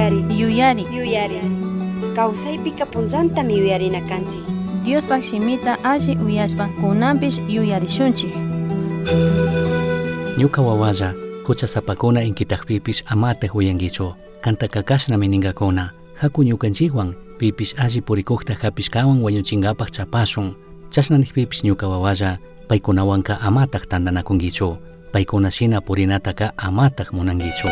Yuyari. Kawsaypika punllantami yuyarinakanchik. Diospak simita alli uyashpa kunanpish yuyarishunchik. Ñuka wawalla huchasapakuna inkitaqpipish amata huyankichu. Kanta kakashnami ninkakuna. Haku ñukanchikwan pipish alli purikuqta hapishkawan wañuchinkapaq chapasun. Chasnanikpipish ñuka wawalla paykunawanka amataq tantanakunkichu. Paykuna shina purinataka amataq munankichu.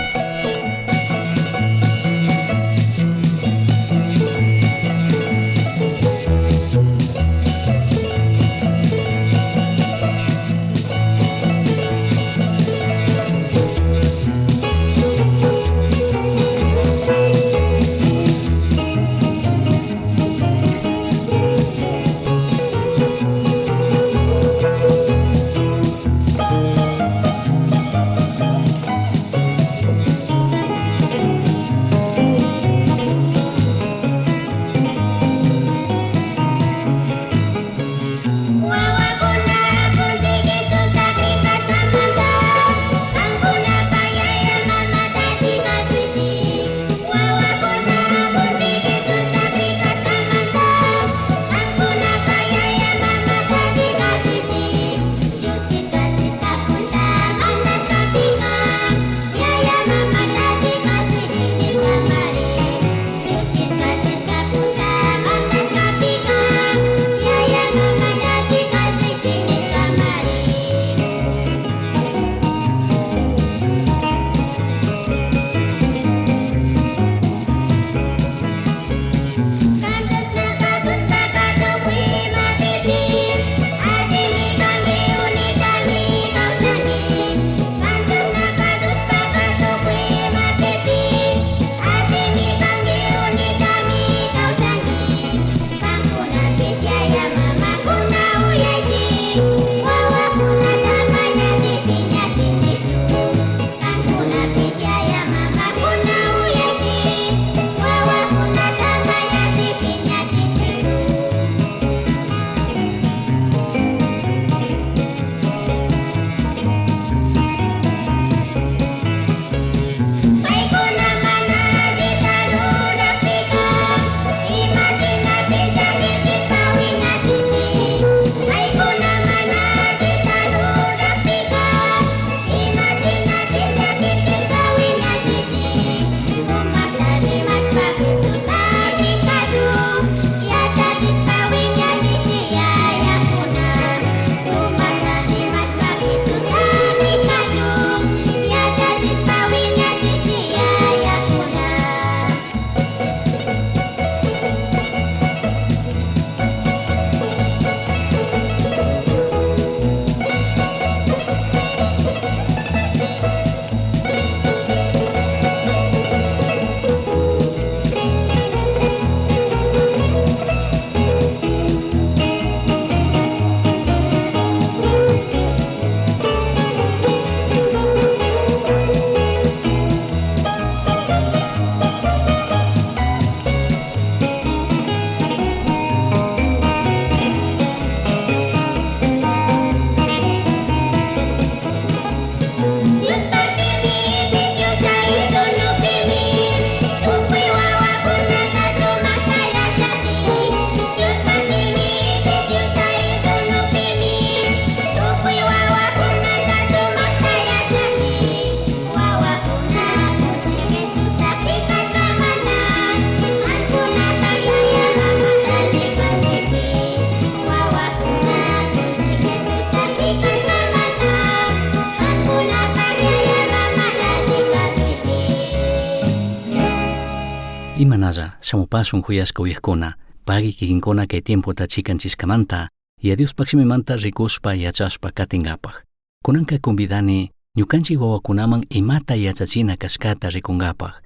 Imanalla shamupasun huyashka uyakkuna pagi kikinkuna kay tiempota chikanchishkamanta y adios pakshimimanta rikushpa yachashpa katingapaq. Kunanka convidani ñukanchik wawakunaman imata yachachina kashkata rikunkapaq.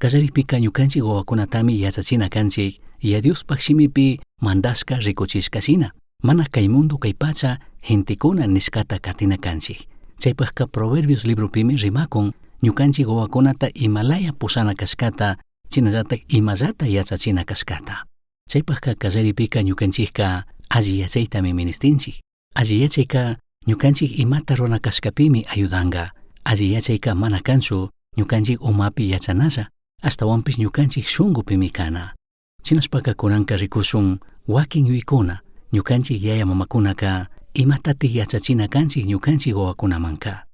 Kallarikpika ñukanchik wawakunatami yachachina kanchik y adios pakshimipi mandashka rikuchishkashina. Mana kay mundo kay pacha gentikuna nishkata katina kanchik. Chaypaqka Proverbios librupimi rimakun ñukanchik wawakunata Himalaya pusana kashkata chinallatak imallata yachachina kashkata. Chaypaqka kallaripika ñukanchikka alli yachaytami ministinchik. Alli yachayka ñukanchik imata runa kashkapimi ayudanka. Alli yachayka mana kanchu ñukanchik umapi yachanalla. ashtawanpish ñukanchik shunqupimi kana. Chinashpaka kunanka rikushun wakin yuykuna ñukanchik yaya mamakunaka imatatiq yachachina kanchik ñukanchik wawakunamanka.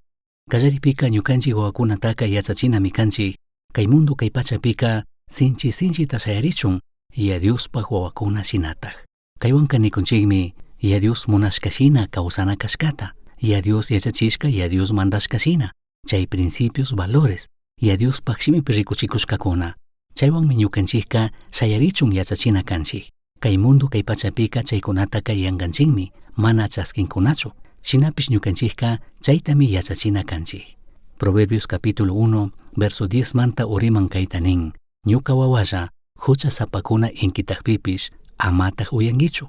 Kallaripika ñukanchik wawakunataka yachachinami kanchik kay mundo kay pachapika sinchita sayarichun ya Diospaq wawakuna shinataq. Kaywanka nikunchikmi ya Dios munashkashina kawsana kashkata, ya Dios yachachishka, ya Dios mandashkashina, chay principios valores ya Diospaq shimipi rikuchikushkakuna. Chaywanmi ñukanchikka sayarichun yachachina kanchik. Kay mundo kay pachapika chaykunata yanganchikmi mana chaskinkunachu, shinapish ñukanchikka chaytami yachachina kanchik. Proverbios capítulo 1 verso 10 manta uriman kayta nin: ñuka wawalla hucha sapakuna inkitajpipish amataq uyankichu.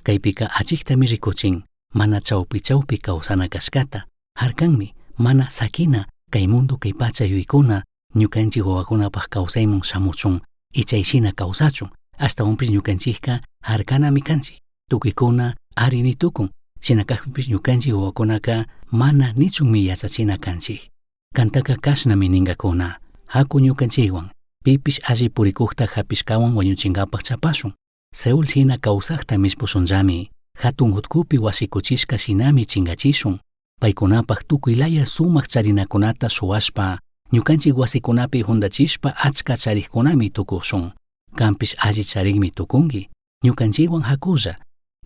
Kaypika achiktami rikuchin mana chawpi kawsana kashkata, harkanmi mana sakina kay mundo kay pacha yuykuna ñukanchik wawakunapaq kawsaymun shamuchun y chayshina kawsachun. Ashtawanpish ñukanchikka harkanami kanchik, tukuykuna arini tukun, shinakaqpipish ñukanchik wawakunaka mana nichunmi yachachina kanchik. Kantaka kashnami ninkakuna: haku ñukanchikwan pipish alli purikuqta hapishkawan wañuchinkapaq chapashun. Seul shina kawsaqta mishpushunllami, hatun utkupi wasikuchishka shinami chinkachishun. Paykunapaq tukuylaya sumaq charinakunata suwashpa ñukanchik wasikunapi hundachishpa achka chariqkunami tukushun. Kanpish alli charikmi tukunki ñukanchikwan hakulla.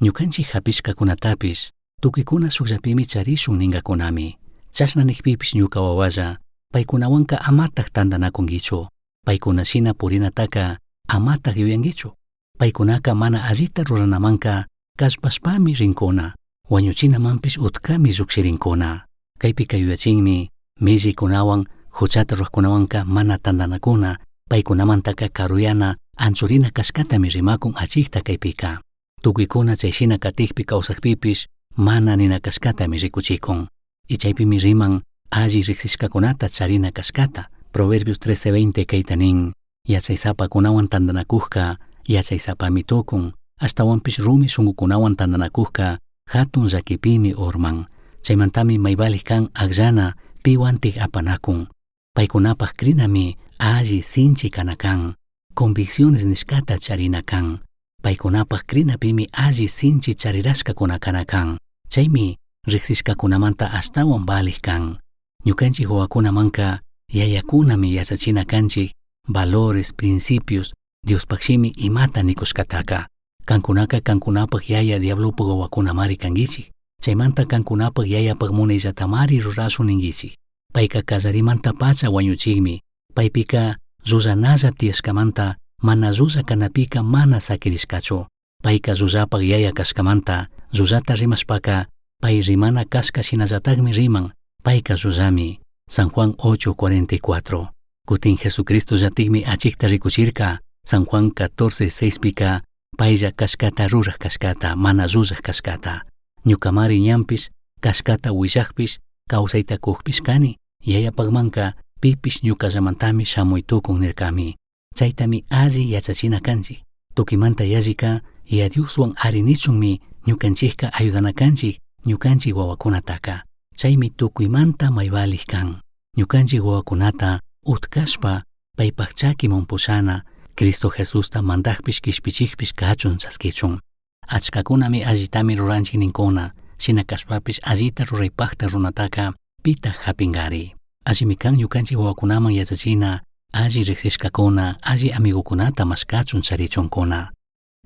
Ñukanchik hapishkakunatapish tukuykuna sukllapimi charishun ninkakunami. Chashna nikpipish ñuka wawalla paykunawanka amataq tantanakunkichu. Paykuna shina purinataka amataq yuyankichu. Paykunaka mana allita ruranamanka kashpashpami rinkuna, wañuchinamanpish utkami lluksirinkuna. Kaypika yuyachinmi millikunawan huchata ruqkunawanka mana tantanakuna paykunamantaka karuyana anchurina kashkatami rimakun achikta kaypika. Tukuykuna chayshina katikpi kawsaqpipish mana nina kashkatami rikuchikun. Y chaypimi riman alli riqsishkakunata charina kashkata. Proverbios 13:20 kayta nin: yachaysapakunawan tantanakuqka yachaysapami tukun, ashtawanpish rumi shunqukunawan tantanakuqka hatun llakipimi urman. Chaymantami maybalik kan aqllana piwantik apanakun. Paykunapaq krinami alli sinchi kana kan, convicciones nishkata charina kan. Paykunapaq krinapimi alli sinchi charirashkakuna kana kan. Chaymi riqsishkakunamanta ashtawan balik kan. Ñukanchik wawakunamanka yayakunami yachachina kanchik valores, principios, Diospaqshimi imata nikushkataka. Kankunaka kankunapaq yaya diablopaq wawakunamari kankichik. Chaymanta kankunapaq yayapaq munayllatamari rurashun ninkichik. Payka kallarimanta pacha wañuchikmi. Paypika llullanalla tiyashkamanta mana llulla kanapika mana sakirishkachu. Payka llullapaq yaya kashkamanta llullata rimashpaka pay rimana kashka shinallatakmi riman. Payka llullami. San Juan 8:44. Kutin Jesucristo llatikmi achikta rikuchirka. San Juan 14:6 pika paylla kashkata ruraq kashkata mana llullaq kashkata. Ñukamari ñampish kashkata willaqpish kawsayta kuqpish kani. Yayapaqmanka pipish ñukallamantami shamuy tukun nirkami. Chaytami alli yachachina kanchik. Tukimanta yallika ya Dioswan arinichunmi ñukanchikka ayudana kanchik ñukanchik wawakunataka. Chaymi tukuymanta maybalik kan. Ñukanchik wawakunata utkashpa paypaq chakimun pushana Cristo Jesusta mandaqpish kishpichikpish kachun chaskichun. Achkakunami allitami ruranchik ninkuna, shina kashpapish allita ruraypaqta runataka pitaq hapingari. Allimi kan ñukanchik wawakunaman yachachina alli riqsishkakuna, alli amigukunata mashkachun charichunkuna.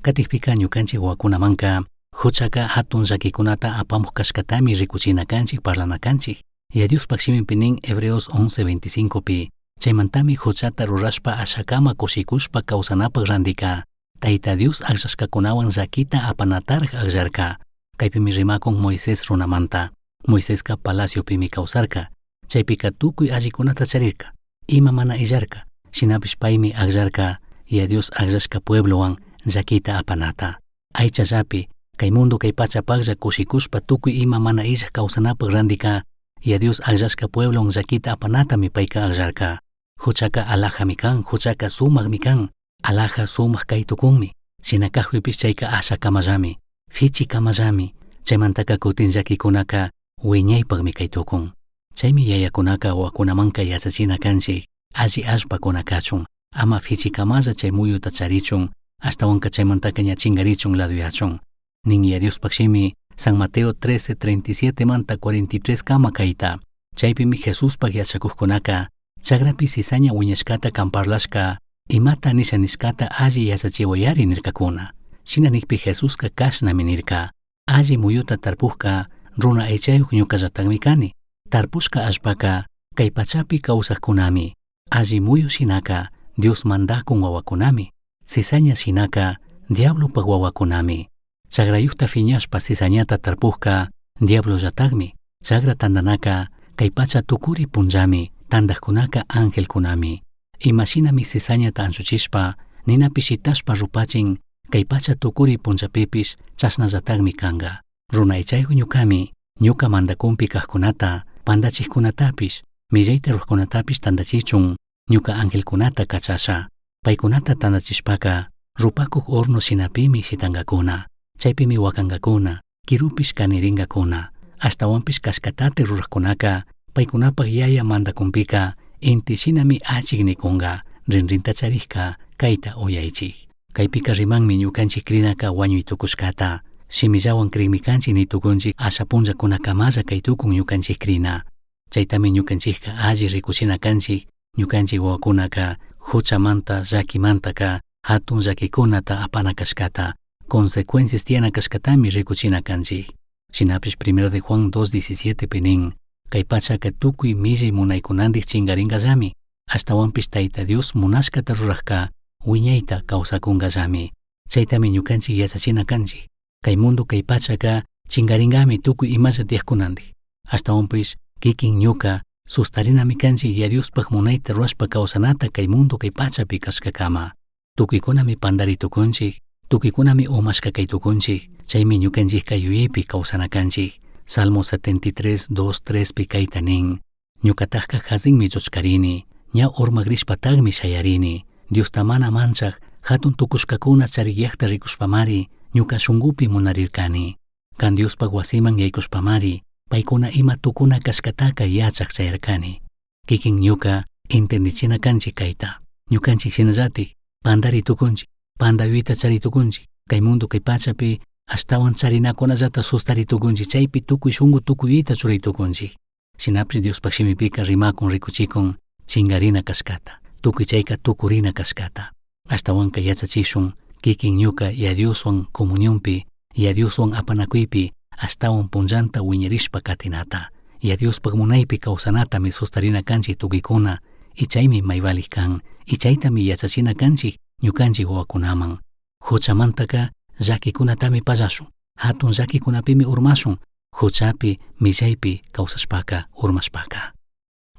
Katikpika ñukanchik wawakunamanka huchaka hatun llakikunata apamuq kashkatami rikuchina kanchik parlana kanchik. Ya Diospaq shimipi nin Hebreos 11:25 pi: chaymantami huchata rurashpa ashakama kushikushpa kawsanapaq randika. Tayta Dios aqllashkakunawan llakita apanataraq aqllarka. Kaypimi rimakun Moisés runamanta. Moiséska palaciopimi kawsarka. Chaypika tukuy allikunata charirka. Ima mana illarka. Shinapish paymi aqllarka ya Dios aqllashka pueblowan llakita apanata. Aychallapi kay mundo kay pachapaqlla kushikushpa tukuy ima mana illaq kawsanapaq randika ya Dios aqllashka pueblowan llakita apanatami payka aqllarka. Huchaka alajami kan, huchaka sumaqmi kan. Alaja sumaq kay tukunmi. Shinakaqpipish chayka ashakamallami, fichikamallami. Chaymantaka kutin llakikunaka wiñaypaqmi kay tukun. Chaymi yayakunaka wawakunamanka yachachina kanchik alli allpakuna kachun. ama fichikamaza chay muyuta charichun, ashtawanka chaymantaka ña chingarichun laduyachun. Nin ya Dios pakshimi San Mateo 13:37 manta 43 kama kaita. Chaypimi Jesuspak yachakuqkunaka chagrapi cizaña wiñashkata kamparlashka imata nisha nishkata alli yachachiwayari nirkakuna. Shina nikpi Jesuska kashnami nirka. Alli muyuta tarpuqka runa aychayuq ñukallatakmi kani. Tarpushka ashpaka kay pachapi kawsaqkunami. Alli muyu shinaka Dios mandakun wawakunami. Cizaña shinaka diablopak wawakunami. Chagrayuqta fiñashpa cizañata tarpuqka diablo llatakmi. Chagra tandanaka kay pacha tukuri punllami. Tandaqkunaka angelkunami. Imashinami cizañata ansuchishpa ninapi shitashpa rupachin kay pacha tukuri punchapipish chasnallatakmi kanga. Runa aychayuq ñukami ñuka mandakumpi kaqkunata pandachikkunatapish millayta ruqkunatapish tandachichun ñuka angelkunata kachasha. Paykunata tandachishpaka rupakuq horno sinapimi shitangakuna. Chaypimi wakangakuna, kirupish kaniringakuna. Ashtawanpish kashkatati ruraqkunaka paykunapak yaya mandakumpika inti shinami achiknikunga rinrinta charikka kayta uyaychik. Kaypika rimanmi ñukanchik krinaka wañuy tukushkata. Shimillawan krikmi kanchik ni tukunchik asha punllakunakamalla kay tukun ñukanchik krina. Chaytami ñukanchikka alli rikuchina kanchik ñukanchik wawakunaka huchamanta llakimantaka hatun llakikunata apana kashkata consecuencias tiana kashkatami rikuchina kanchik. Shinapish 1 de Juan 2:17 pinin kay pachaka tukuy millay munaykunandik chingaringallami ashtawanpish Tayta Dios munashkata ruraqka wiñayta kawsakunqallami. Chaytami ñukanchik yachachina kanchik kay mundo kay pachaka chingaringami tukuy imalla tiyaqkunandik. Ashtawanpish kikin ñuka sustarinami kanchik ya Diospak munayta rurashpa kawsanata kay mundo kay pachapi kashkakama. Tukuykunami pandaritukunchik, tukuykunami umashka kay tukunchik. Chaymi ñukanchikka yuyaypi kawsana kanchik. Salmo 73:2-3 pi kayta nin ñukatajka hasinmi llochkarini ña urmagrishpatagmi shayarini. Diosta mana manchaq hatun tukushkakuna chariyaqta rikushpamari ñuka shungupi munarirkani. Kan Diospak wasiman yaykushpamari paykuna ima tukuna kashkataka yachaq chayarkani. Kikin ñuka entendichina kanchik kayta. Ñukanchik shinallatik pandaritukunchik, pandayuyta charitukunchik. Kay mundo kay pachapi ashtawan charinakunallata sustaritukunchik. Chaypi tukuy shungu tukuyita churaytukunchik. Shinapish Diospak shimipika rimakun rikuchikun chingarina kashkata. Tukuy chayka tukurina kashkata. Ashtawanka yachachishun kikin ñuka ya Dioswan comunionpi, ya Dioswan apanakuypi ashtawan punllanta wiñarishpa katinata. Ya Diospak munaypi kawsanata mi sustarina kanchik tukuykuna y chaymi maybalik kan y chaytami yachachina kanchik ñukanchik wawakunaman. Huchamantaka llakikunatami pallashun. Hatun llakikunapimi urmashun. Huchapi millaypi kawsashpaka urmashpaka.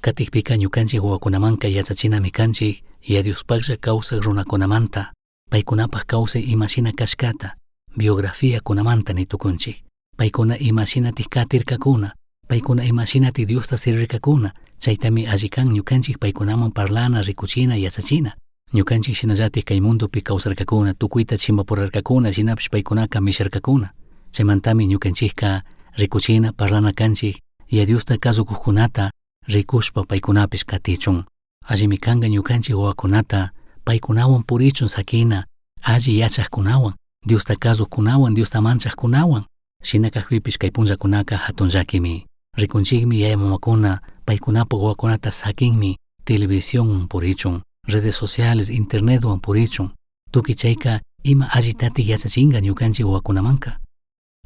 Katikpika ñukanchik wawakunamanka yachachinami kanchik ya Diospaklla kawsaq runakunamanta paykunapak kawsay imashina kashkata biografía kunamanta nitukunchik. Paykuna imashinatik katirkakuna, paykuna imashinatik Diosta servirkakuna. Chaytami alli kan ñukanchik paykunaman parlana rikuchina yachachina. Ñukanchik shinallatik kay mundopi kawsarkakuna tukuyta chimpapurarkakuna shinapish paykunaka misharkakuna. Chaymantami ñukanchikka rikuchina parlana kanchik ya Diosta kasukuqkunata rikushpa paykunapish katichun. Allimi kanga ñukanchik wawakunata paykunawan purichun sakina alli yachaqkunawan, Diosta kasuqkunawan, Diosta manchaqkunawan. Shina kaqpipish kay punllakunaka hatun llakimi. Rikunchikmi yaya mamakuna paykunapak wawakunata sakinmi televisión purichun, redes sociales, internetwan purichun. Tuki chayka ima allitatik yachachinga ñukanchik wawakunamanka.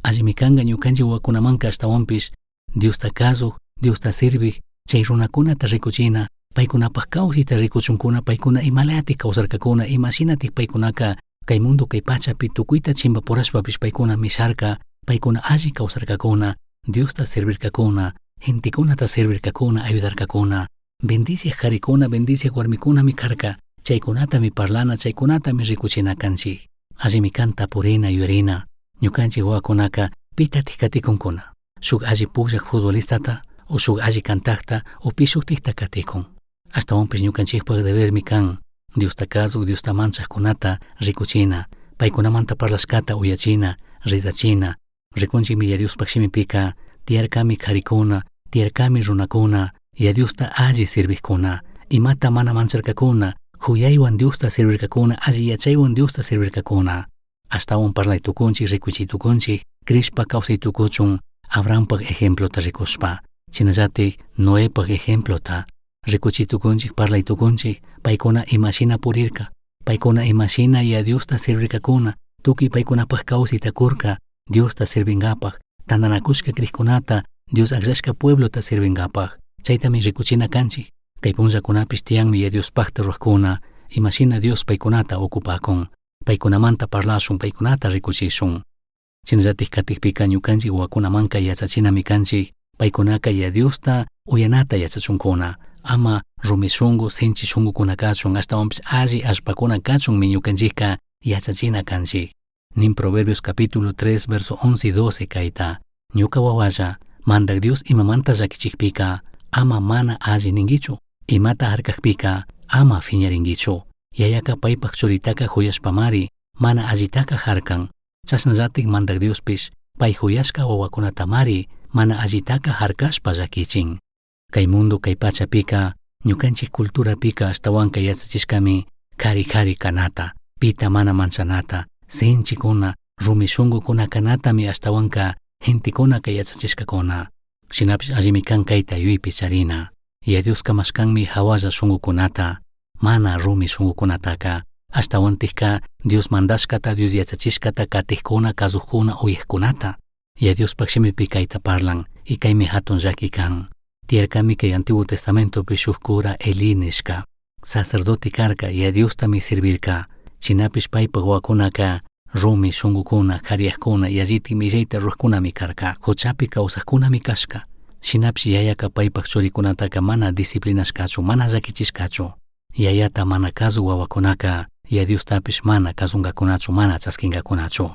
Allimi kanga ñukanchik wawakunamanka ashtawanpish Diosta kasuq, Diosta sirviq chay runakunata rikuchina paykunapak kawsayta rikuchunkuna paykuna imalatik kawsarkakuna imashinatik paykunaka kay mundo kay pachapi tukuyta chimpapurashpapish paykuna misharka paykuna alli kawsarkakuna Diosta servirkakuna, gentikunata servirkakuna, ayudarkakuna, bendicia qarikuna, bendicia warmikunami karka, chaykunatami parlana, chaykunatami rikuchina kanchik. Allimi kanta purina yurina, ñukanchik wawakunaka pitatik katikunkuna. Shuk alli pukllaq futbolistata, o shuk alli kantaqta, o pishuktikta katikun. Ashtawanpish ñukanchikpak debermi kan, Diosta kasuq, Diosta manchaqkunata rikuchina, paykunamanta parlashkata uyachina, rizachina. Rikunchikmi ya Diospak shimipika tiyarkami qarikuna, tiyarkami runakuna, ya Diosta alli sirviqkuna, imata mana mancharkakuna, khuyaywan Diosta servirkakuna, alli yachaywan Diosta servirkakuna. Astawan parlaytukunchik, rikuchitukunchik, Crishpa kawsaytukuchun, Abrahampag ejemplota rikuspa, chinallatik Noépag ejemplota rikuchitukunchik, parlaytukunchik, paykuna imashina purirka, paykuna imashina ya Diosta servirkakuna, tukuy paykunapag kawsaytakurka, Diosta servingapag, tandanakushka krikkunata, Dios akllashka pueblota servingapag, chaytami rikuchina kanchik. Kay punllakunapish tiyanmi ya Diospagta ruwakuna, imashina Dios paykunata okupakun, paykunamanta parlashun, paykunata rikuchishun. Chinallatik katikpika ñukanchik wawakunamanka yachachinami kanchik, paykunaka ya Diosta uyanata yachachunkuna, ama rumishungu, sinchishungukuna kachun, ashtawanpish alli allpakuna kachunmi ñukanchikka yachachina kanchik. Nin Proverbios capítulo 3 verso 11 y 12 kayta, ñuka wawalla, mandak Dios imamanta llakichikpika, ama mana alli ningichu, imata harkakpika, ama fiñaringichu. Yayaka paypak churitaka huyashpamari, mana allitaka harkan, chasnallatik mandak Diospish, pay huyashka wawakunatamari, mana allitaka harkashpa llakichin. Kay mundo kay pachapika, ñukanchik culturapika ashtawanka yachachishkami, kari kanata, pita mana manchanata, sinchikuna, rumishungukuna kanatami ashtawanka, gentikuna kay yachachishkakuna. Shinapish allimi kan kayta yuypi charina. Ya Dios kamashkanmi hawalla shungukunata, mana rumi shungukunataka, ashtawantikka Dios mandashkata, Dios yachachishkata katikuna, kazukkuna, uyekkunata. Ya Dios pakshimipi kayta parlan, y kaymi hatun llaki kan. Tierkami kay Antiguo Testamento pishuk cura Eli nishka, sacerdote karka, ya Dios tami servirka, chinapish paypa wakunaka, rumi shungukuna, kariakuna, yalliti millayta ruhkunami karka, huchapi kawsakkunami kashka. Shinapish yayaka paypak churikunataka mana disciplinashkachu, mana llakichishkachu. Yayata mana kazu wawakunaka, ya Dios tapish mana kazungakunachu, mana chaskingakunachu.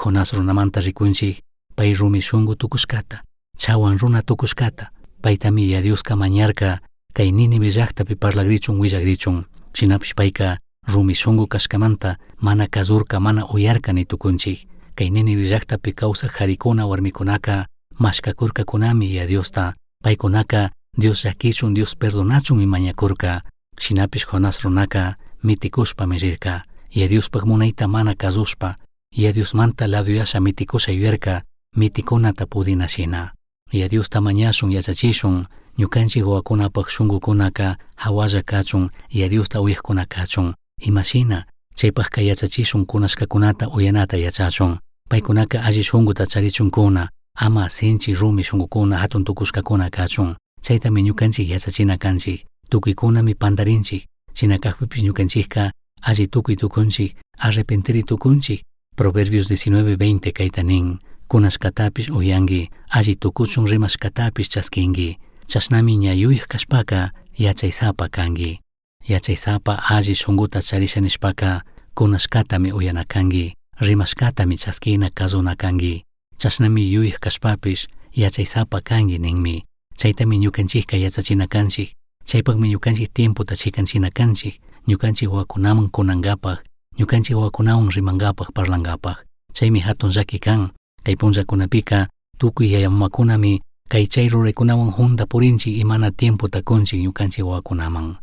Jonas runamanta rikunchik, pay rumi shungu tukushkata, chawan runa tukushkata, paytami ya Dioska mañarka, kay Nínive llaqtapi parlagrichun willagrichun, shinapish payka rumi shungu kashkamanta, mana kazurka, mana uyarka ni tukunchik. Kay Nínive llaqtapi kawsaq harikuna warmikunaka, mashkakurkakunami ya Diosta, paykunaka Dios llakichun, Dios perdonachun mi mañakurka, shinapish Jonas runaka mitikushpa mirirka, ya Diospag munayta mana kazushpa, ya Dios manta laduyasha mitikusha yuyarka, mitikunata pudina shina. Ya Diosta mañashun yachachishun, ñukanchik wawakunapag shungukunaka hawalla kachun, ya Diosta uyaqkuna kachun, imashina chaypagka yachachishun kunashkakunata uyanata yachachun, paykunaka alli shunguta charichunkuna, ama sinchi rumi shungukuna hatun tukushkakuna kachun, chaytami ñukanchik yachachina kanchik, tukuykunami pandarinchik, shinakakpipish ñukanchikka alli tukuy tukunchik, arrepentiri tukunchik. Proverbios 19:20 kayta nin, kunashkatapish uyangi, alli tukuchun rimashkatapish chaskingi, chasnami ñayuyaq kashpaka yachaysapa kangi. Yachaysapa alli shunguta charisha nishpaka, kunashkatami uyanakangi, rimashkatami chaskina kazuna kangi, chasnami yuyaq kashpapish yachaysapa kangi ninmi. Chaytami ñukanchikka yachachina kanchik, chaypagmi ñukanchik tiemputa chikanchina kanchik, ñukanchik wawakunaman kunangapag, ñukanchik wawakunawan rimangapag parlangapag. Chaymi hatun llaki kan, kay punllakunapika tukuy yayamakunami kay chay ruraykunawan junta purinchik imana tiempo takunchik ñukanchik wawakunaman.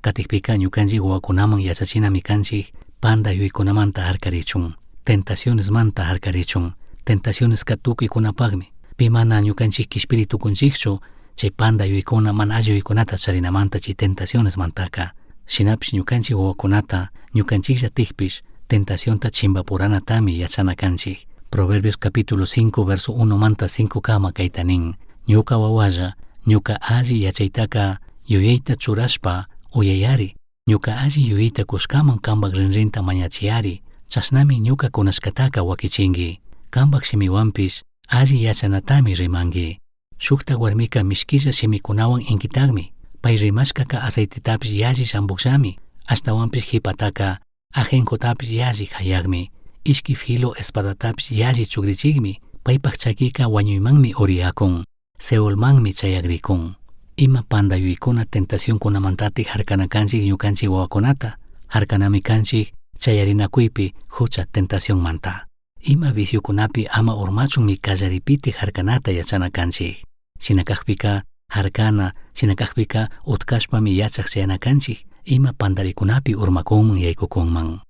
Katikpika ñukanchik wawakunaman yachachinami kanchik, panda yuykunamanta harkarichun, tentaciones manta harkarichun, tentaciones ka tukuykunapagmi, pi mana ñukanchik kishpiri tukunchikchu, chay panda yuykuna mana alli yuykunata charinamanta chay tentaciones mantaka. Shinapish ñukanchik wawakunata, ñukanchiklla tikpish, tentacionta chimbapuranatami yachana kanchik. Proverbios capítulo 5 verso 1 manta 5 kama kayta nin, ñuka wawalla, ñuka alli yachaytaka yuyayta churashpa uyayari, ñuka alli yuyayta kushkaman kambak rinrinta mañachiyari, chasnami ñuka kunashkataka wakichingi, kambak shimiwanpish alli yachanatami rimangi. Shukta warmika mishkilla shimikunawan inkitagmi, pay rimashkaka aceititapish yalli shambuksami, ashtawanpish hipataka ajenjotapish yalli hayagmi, ishki filo espadatapish yalli chukrichigmi, paypak chakika wañuymanmi oriyakun, seolmanmi chayagrikun. Ima panda yuykuna tentacionkunamantatik harkana kanchik ñukanchik wawakunata, harkanami kanchik chayarinakuypi hucha tentacionmanta. Ima viciokunapi ama urmachunmi kallaripiti harkanata yachana kanchik. Shinakakpika harkana, shinakakpika utkashpami yachaq chayana kanchik, ima pandarikunapi urmakunman yaykukunman.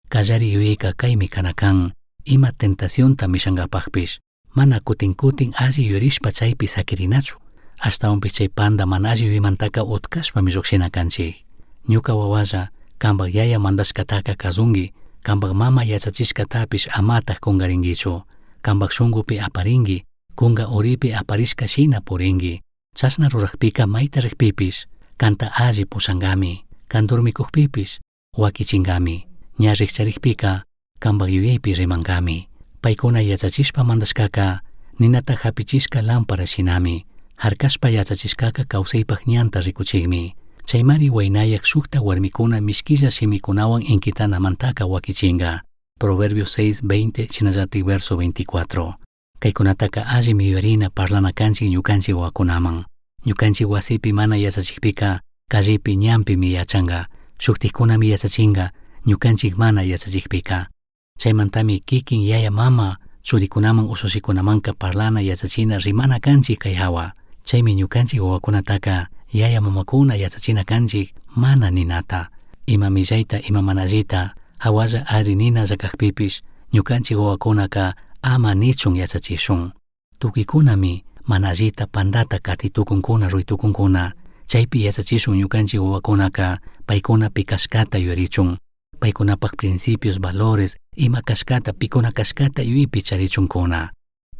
Kallari yuyayka kaymi kanakan, ima tentacionta mishangapakpish, mana kutin alli yurishpa chaypi sakirinachu. Ashtawanpish chay panda mana alli yuyaymantaka utkashpami lluqshinakanchik. Ñuka wawalla, kambak yaya mandashkataka kazunki, kambak mama yachachishkatapish amataq kungarinkichu. Kambak shunkupi aparinki, kunga uripi aparishka shina purinki. Chashna rurakpika mayta rikpipish, kanta alli pushangami, kan dormikukpipish wakichingami. Ña rikcharikpika, kambak yuyaypi rimankami. Paykuna yachachishpa mandashkaka, ninata hapichishka lampara shinami. Harkashpa yachachishkaka kawsaypaq ñanta rikuchikmi. Chaymari waynayak shukta warmikuna mishkilla shimikunawan inkitanamantaka wakichinga. Proverbios 6:20 chinallatik verso 24. Kaykunataka alli miyurina parlanakanchik ñukanchik wawakunaman. Ñukanchik wasipi mana yachachikpika kallipi ñampimi yachanga. Shuktikkunami yachachinga ñukanchik mana yachachikpika. Chaymantami kikin yaya mama churikunaman usushikunamanka parlana yachachina rimana kanchik kay hawa. Chaymi ñukanchik wawakunataka yaya mamakuna yachachina kanchik mana ninata. Ima millayta ima manallita hawalla ari nina llakakpipish ñukanchik wawakunaka ama nichun yachachishun. Tukikunami manallita pandata katitukunkuna ruytukunkuna. Chaypi yachachishun ñukanchik wawakunaka paykuna pikashkata yurichun. Paykunapak principios, valores, ima kashkata pikuna kashkata yuypi charichunkuna.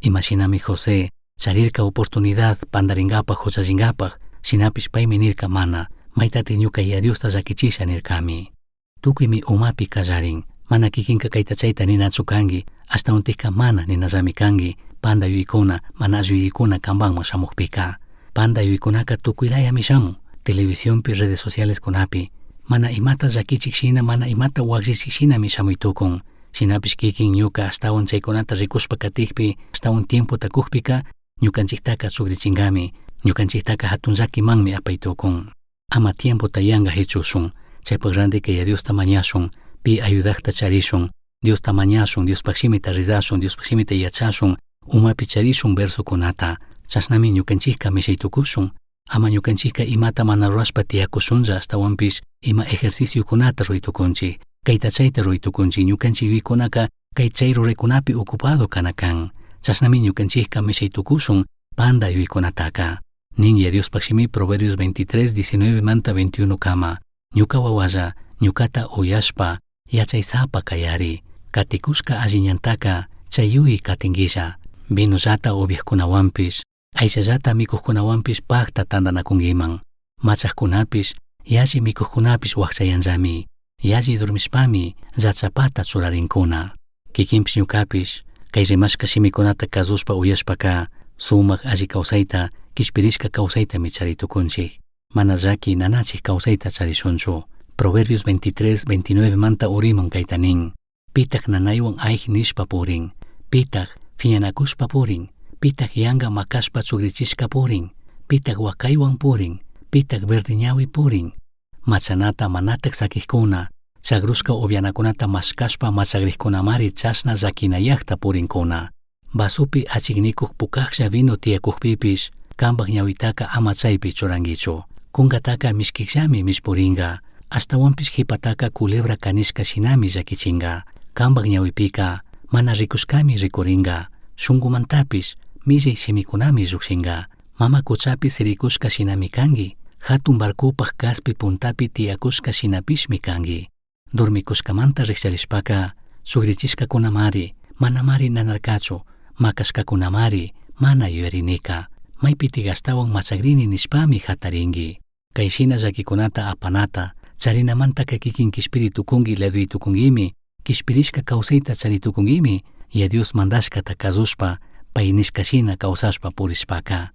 Imashinami José charirka oportunidad pandarinkapaq huchachinkapaq, shinapish paymi nirka mana, maytati ñuka Diosta llakichisha nirkami. Tukuymi umapi kallarin, mana kikinka kayta chayta ninachu kanki, ashtawantikka mana ninallami kanki, panda yuykuna, mana yuykuna kambanman shamukpika. Panda yuykunaka tukuylayami shamun, televisionpi, redes sociales kunapi, mana imata llakichik shina, mana imata wakllishik shinami shamuytukun. Shinapish kikin ñuka ashtawan chaykunata rikushpa katikpi, ashtawan tiempo takukpika, ñukanchiktaka sugrichinkami, ñukanchiktaka hatun llakimanmi apaytukun. Ama tiempo tayanga hichushun, chaypak randika Diosta mañashun, pi ayudakta charishun, Diosta mañashun, Diospaq shimita rizashun, Diospaq shimita yachashun, umapi charishun versukunata. Chashnami ñukanchikka mishaytukushun, ama ñukanchikka imata mana rurashpa tiyakushunlla ashtawanpish ima ejerciciokunata ruytukunchik. Kayta chayta ruytukunchik ñukanchik yuykunaka kay chay ruraykunapi ocupado kanakan. Chashnami ñukanchikka mishaytukushun panda yuykunataka. Nin Diospaq shimi Proverbios 23:19 manta 21 kama. Ñuka wawalla ñukata uyashpa yachaysapa kayari. Katikushka alliñantaka chay yuyi katingisha. Vinullata ubiaqkunawanpish, aychallata mikuqkunawanpish pakta tandanakunkiman. Machaqkunapish yalli mikuqkunapish wakchayanllami. Yalli dormishpami llachapata churarinkuna. Kikinpish ñukapish kay rimashka shimikunata kasushpa uyashpaka sumaq alli kawsayta kishpirishka kawsaytami charitukunchik. Mana llaki nanachik kawsayta charishunchu. Proverbios 23:29 manta uriman kayta nin. Pitak nanaywan ayq nishpa purin. Pitak fiñanakushpa purin. Pitak yanga makashpa chugrichishka purin. Pitak wakaywan purin. Pitak verde ñawi purin. Machanata manatak sakikuna. Chagrushka ubianakunata mashkashpa machagriqkunamari chashna llakinayaqta purinkuna. Basupi achiknikuq pukaksha vino tiyakukpipish kambaq ñawitaka ama chaypi churankichu. Kunkataka mishkikllami mishpuringa. Ashtawanpish hipataka culebra kanishka shinami llakichinga. Kambaq ñawipika mana rikushkami rikuringa. Shunkumantapish millay shimikunami llukshinga. Mama kuchapi sirikushka shinami kanki. Hatun barkupaq kaspi puntapi tiyakushka shinapishmi kanki. Dormikushkamanta rikcharishpaka sugrichishkakunamari manamari nanarkachu. Makashkakunamari mana yuyarinika. Maypiti ashtawan machagrini nishpami hatarinki. Kayshina llakikunata apanata charinamantaka kikin kishpiritukunki leduytukunkimi. Kishpirishka kawsayta charitukunkimi. Dios mandashkata kasushpa pay nishkashina kawsashpa purishpaka.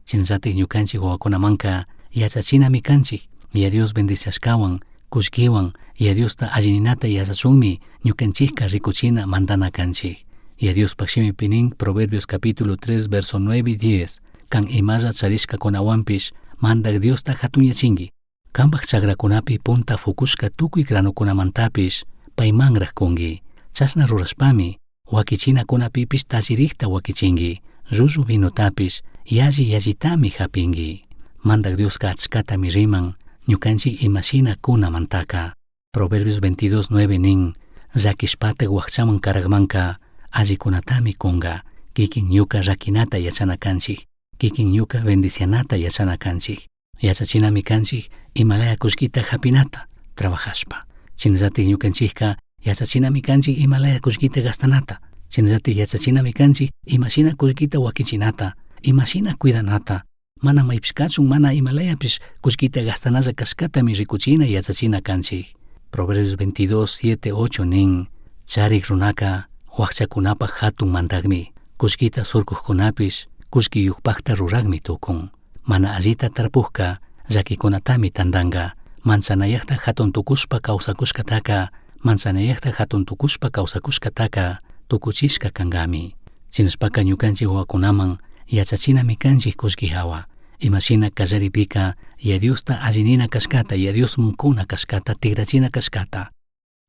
Chinallatik ñukanchik wawakunamanka yachachinami kanchik. Dios bendiciashkawan kushkiwan Diosta allininata yachachunmi ñukanchikka rikuchina mandana kanchik. Diospaq shimipi nin Proverbios capítulo 3 verso 9 y 10. Kan imalla charishkakunawanpish mandak Diosta hatunyachinki. Kambaq chakrakunapi punta fukushka tukuy granukunamantapish paymanraq kunki. Chashna rurashpami wakichinakunapipish tallirikta wakichinki. Llullu vinotapish yallitami hapinki. Mandak Dioska achkatami riman ñukanchik imashina kunamantaka. Proverbios 22:9 nin, llakishpata wakchaman karagmanka, allikunatami kunga, kikin ñuka rakinata yachana kanchik, kikin ñuka bendicianata yachana kanchik, yachachinami kanchik imalaya kullkita hapinata trabajashpa. Chinallatik ñukanchikka yachachinami kanchik imalaya kullkita gastanata, chinallatik yachachinami kanchik imashina kullkita wakichinata, imashina cuidanata, mana maypish kachun mana imalayapish kullkita gastanalla kashkatami rikuchina yachachina kanchik. Proverbios 22:7-8 nin, charik runaka wakchakunapak hatun mandagmi, kullkita surkuqkunapish kullkiyukpakta ruragmi tukun. Mana allita tarpukka llakikunatami tandanga, manzanayakta hatun tukushpa kawsakushkataka, manzanayakta hatun tukushpa kawsakushkataka tukuchishka kangami. Shinashpaka ñukanchik wawakunaman yachachinami kanchik kullki hawa, imashina kallaripika Diosta allinina kashkata Dios munkuna kashkata tigrachina kashkata.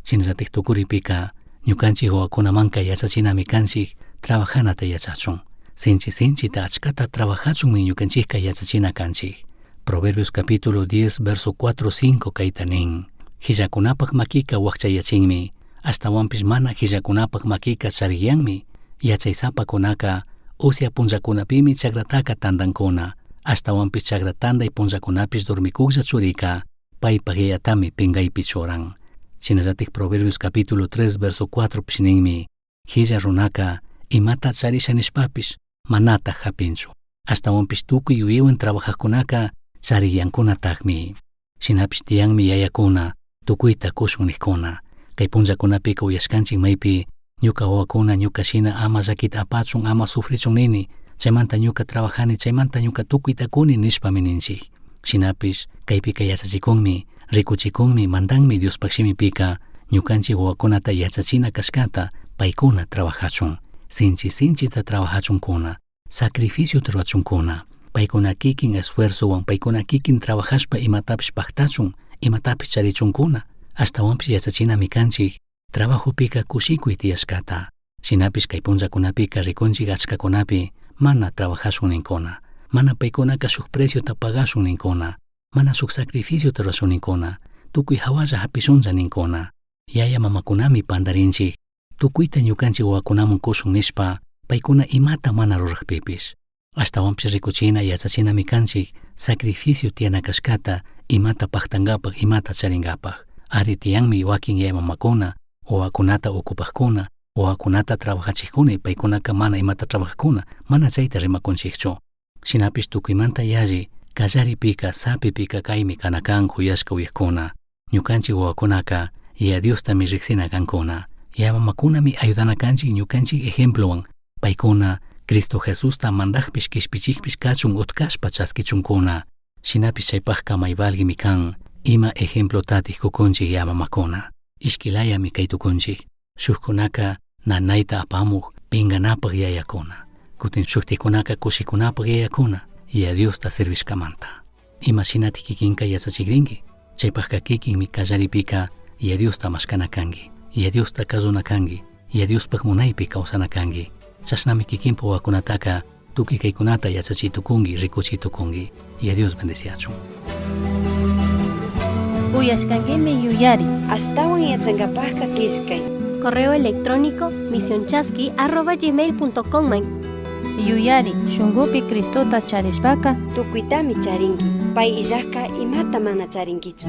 Shinallatik tukuripika ñukanchik wawakunamanka yachachinami kanchik trabajanata yachachun, sinchita achkata trabajachunmi ñukanchikka yachachina kanchik. Proverbios capítulo 10 verso 4-5 kayta nin, hillakunapak makika wakchayachinmi, ashtawanpish mana hillakunapak makika chariyanmi, yachaysapakunaka usya punllakunapimi chakrataka tandankuna, ashtawanpish chakra tanday punllakunapish dormikulla churika paypak yayatami pinkaypi choran. Shinallatik Proverbios capítulo 3 verso 4 pish ninmi, hilla runaka imata charisha nishpapish manata hapinchu, ashtawanpish tukuy yuyiwan trabajaqkunaka chariyankunatakmi. Shinapish tiyanmi yayakuna tukuyta kushun nikkuna, kay punllakunapika uyashkanchik maypi ñuka wawakuna ñukashina ama llakita apachun ama sufrichun nini, chaymanta ñuka trabajani chaymanta ñuka tukuyta kuni nishpami ninchik. Shinapish kaypika yachachikunmi, rikuchikunmi, mandanmi Diospak shimipika ñukanchik wawakunata yachachina kashkata paykuna trabajachun, sinchita trabajachunkuna, sacrificio trabachunkuna, paykuna kikin esfuerzowan paykuna kikin trabajashpa imatapish paktachun, imatapish charichunkuna, ashtawanpish yachachinami kanchik trabajopika kushikuy tiyashkata. Shinapish kay punllakunapika rikunchik achkakunapi mana trabajashun ninkuna, mana paykunaka shuk preciota pagashun ninkuna, mana shuk sacrificiota rurashun ninkuna, tukuy hawalla hapishunlla ninkuna. Yaya mamakunami pandarinchik tukuyta ñukanchik wawakunaman kushun nishpa paykuna imata mana ruraqpipish. Ashtawanpish rikuchina yachachinami kanchik sacrificio tiyana kashkata imata paktangapak imata charingapak. Ari tiyanmi wakin yaya mamakuna wawakunata ukupaqkuna, wawakunata trabajachikuna paykunaka mana imata trabajaqkuna mana chayta rimakunchikchu. Shinapish tukuymanta yalli kallaripika sapipika kaymi kanakan kuyashka wikkuna, ñukanchik wawakunaka Diostami riksina kankuna, yaya mamakunami ayudana kanchik ñukanchik ejemplowan paykuna Cristo Jesusta mandaqpish kishpichikpish kachun utkashpa chaskichunkuna. Shinapish chaypaqka mayvalgimi kan ima ejemplotatij kukunchik yaya mamakuna. Ishkilayami kay tukunchik, shukkunaka nanayta apamuq pinganapaq yayakuna, kutin shuktikunaka kushikunapaq yayakuna Diosta servishkamanta. Imashinatik kikinka yachachikrinki, chaypaqka kikinmi kallaripika Diosta mashkana kanki, Diosta kazuna kanki, Diospaq munaypi kawsana kanki. Chashnami kikinpa wawakunataka tukuy kaykunata yachachitukunki, rikuchitukunki. Dios bendiciachun. Uyashkankimi yuyari. Astawan yachankapaqqa kishkay. Correo electrónico misionchaski@gmail.com. Yuyari, shungupi Cristota charishpaka Tukuytami charinki, pay illaqqa imata mana charinkichu.